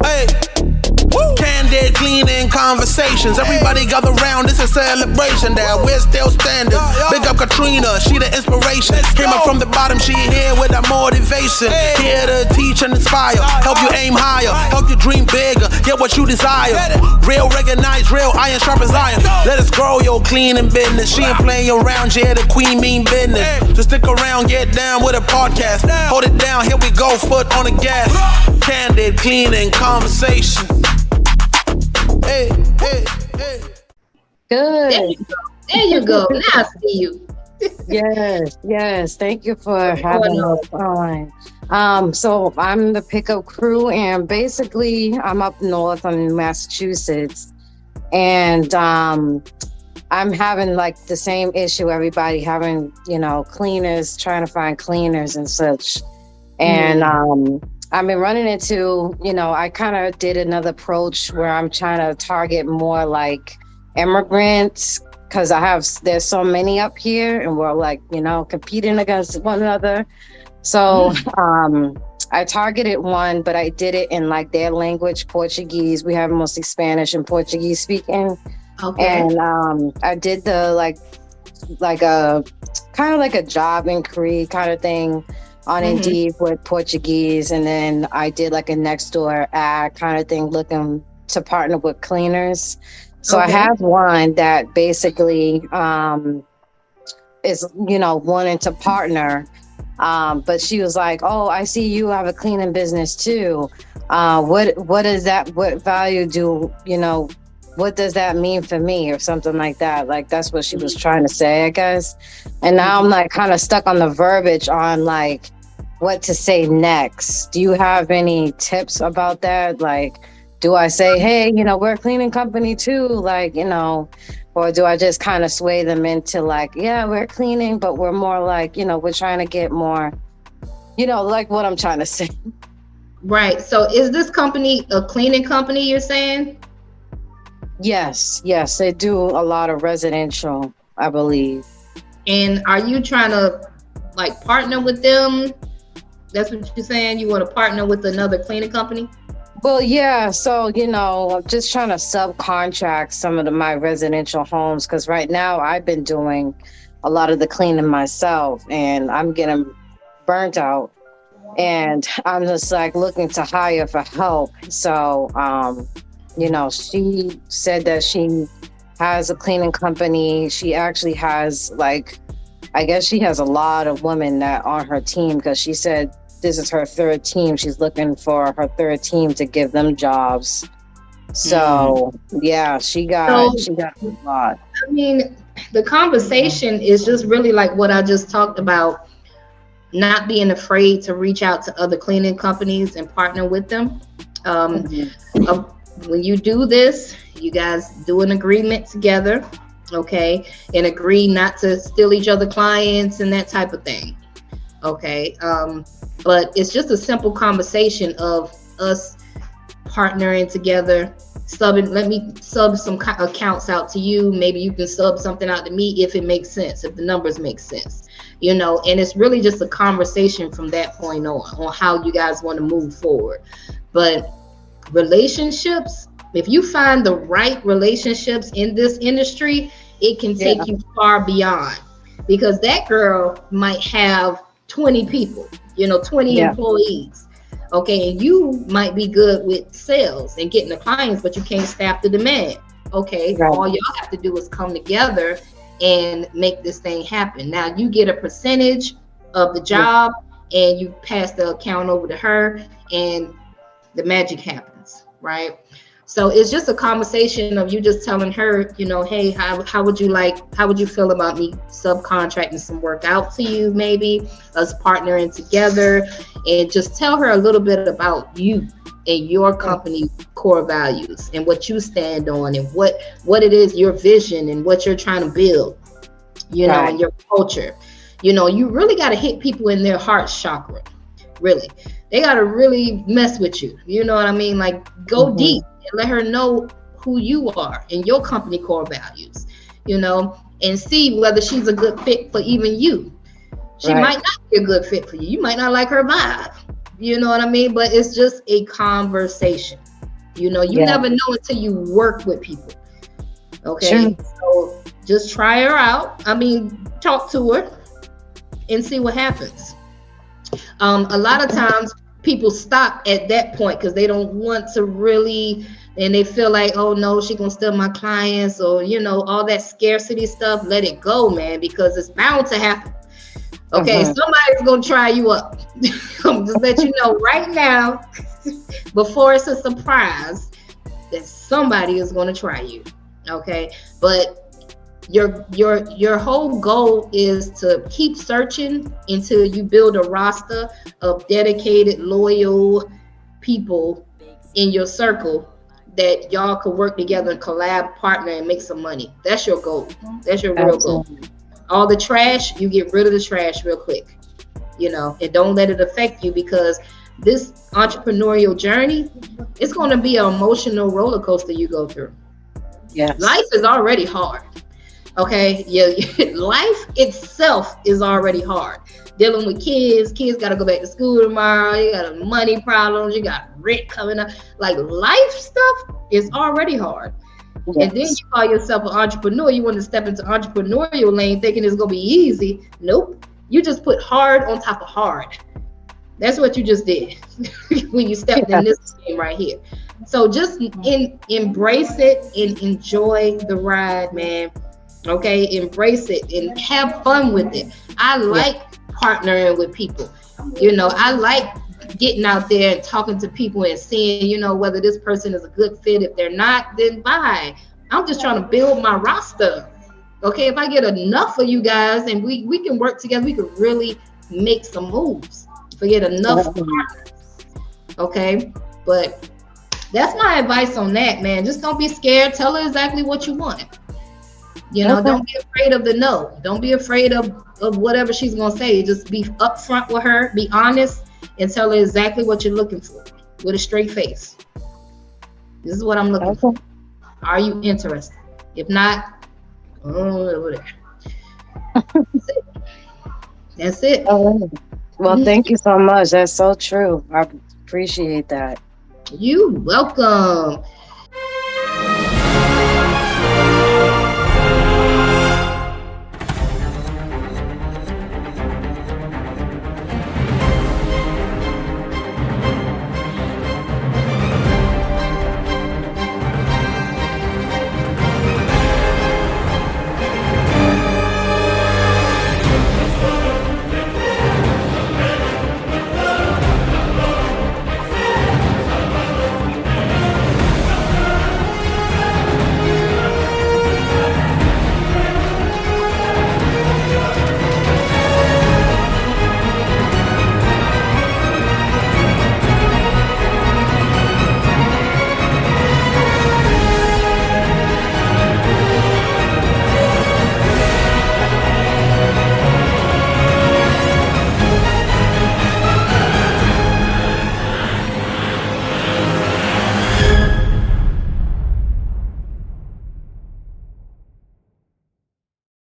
Hey. Candid, cleaning conversations. Everybody gather round, it's a celebration. That we're still standing. Big up Katrina, she the inspiration. Came up from the bottom, she here with that motivation. Here to teach and inspire, help you aim higher, help you dream bigger, get what you desire. Real recognize, real iron sharp as iron. Let us grow your cleaning business. She ain't playing around, yeah, the queen mean business. So stick around, get down with a podcast. Hold it down, here we go, foot on the gas. Candid, cleaning conversation. Hey, hey, hey. Good. There you go. Now I see you. Yes. Thank you for having us on. So I'm the pickup crew, and basically I'm up north in Massachusetts, and I'm having like the same issue everybody having, cleaners, trying to find cleaners and such. And I've been running into, I kind of did another approach where I'm trying to target more like immigrants, because there's so many up here and we're like, competing against one another. So I targeted one, but I did it in like their language, Portuguese. We have mostly Spanish and Portuguese speaking. Okay. And I did the like a kind of like a job inquiry kind of thing on Indeed with Portuguese, and then I did like a next door ad kind of thing, looking to partner with cleaners. So I have one that basically is wanting to partner, but she was like, "Oh, I see you have a cleaning business too. What is that? What value do what does that mean for me?" or something like that. Like that's what she was trying to say, I guess. And now I'm like kind of stuck on the verbiage on like what to say next. Do you have any tips about that? Like, do I say, hey, we're a cleaning company too, like, or do I just kind of sway them into like, yeah, we're cleaning, but we're more like, we're trying to get more, like what I'm trying to say. Right. So is this company a cleaning company, you're saying? Yes, they do a lot of residential, I believe. And are you trying to like partner with them? That's what you're saying? You want to partner with another cleaning company? Well, yeah. So, I'm just trying to subcontract some of my residential homes, because right now I've been doing a lot of the cleaning myself and I'm getting burnt out, and I'm just like looking to hire for help. So, she said that she has a cleaning company. She actually has I guess she has a lot of women that on her team, because she said this is her third team. She's looking for her third team to give them jobs. So yeah, she got a lot. I mean, the conversation is just really like what I just talked about, not being afraid to reach out to other cleaning companies and partner with them. When you do this, you guys do an agreement together, okay, and agree not to steal each other clients and that type of thing, okay. But it's just a simple conversation of us partnering together, let me sub some accounts out to you. Maybe you can sub something out to me if it makes sense, if the numbers make sense, and it's really just a conversation from that point on how you guys want to move forward. But relationships, if you find the right relationships in this industry, it can take you far beyond, because that girl might have 20 people, 20 employees. Okay, and you might be good with sales and getting the clients, but you can't staff the demand. Okay, all y'all have to do is come together and make this thing happen. Now you get a percentage of the job and you pass the account over to her and the magic happens, right? So it's just a conversation of you just telling her, hey, how would you feel about me subcontracting some work out to you, maybe us partnering together, and just tell her a little bit about you and your company core values and what you stand on and what it is, your vision and what you're trying to build, and your culture. You really got to hit people in their heart chakra, really. They got to really mess with you. You know what I mean? Like go deep and let her know who you are and your company core values, and see whether she's a good fit for even you. She might not be a good fit for you. You might not like her vibe. You know what I mean? But it's just a conversation. You know, you never know until you work with people. Okay. Sure. So just try her out. I mean, talk to her and see what happens. A lot of times people stop at that point because they don't want to really, and they feel like, oh no, she's gonna steal my clients, or you know, all that scarcity stuff. Let it go, man, because it's bound to happen. Okay, somebody's gonna try you up. I'm just let you know right now, before it's a surprise, that somebody is gonna try you. Okay, but your whole goal is to keep searching until you build a roster of dedicated, loyal people in your circle that y'all could work together and collab, partner, and make some money. That's your goal. That's your real goal. All the trash, you get rid of the trash real quick, you know, and don't let it affect you, because this entrepreneurial journey, it's going to be an emotional roller coaster you go through. Yes. Life is already hard. Okay, life itself is already hard. Dealing with kids got to go back to school tomorrow. You got money problems. You got rent coming up. Like, life stuff is already hard. Yes. And then you call yourself an entrepreneur. You want to step into entrepreneurial lane thinking it's gonna be easy. Nope. You just put hard on top of hard. That's what you just did when you stepped in this game right here. So just embrace it and enjoy the ride, man. Okay, embrace it and have fun with it. I like partnering with people. You know, I like getting out there and talking to people and seeing, you know, whether this person is a good fit. If they're not, then bye. I'm just trying to build my roster. Okay, if I get enough of you guys and we can work together, we can really make some moves. Forget enough partners. Okay, but that's my advice on that, man. Just don't be scared. Tell her exactly what you want. You know, don't be afraid of the no. Don't be afraid of whatever she's gonna say. Just be upfront with her, be honest, and tell her exactly what you're looking for with a straight face. This is what I'm looking for. Are you interested? If not, over there. That's it. Well, thank you so much. That's so true. I appreciate that. You welcome.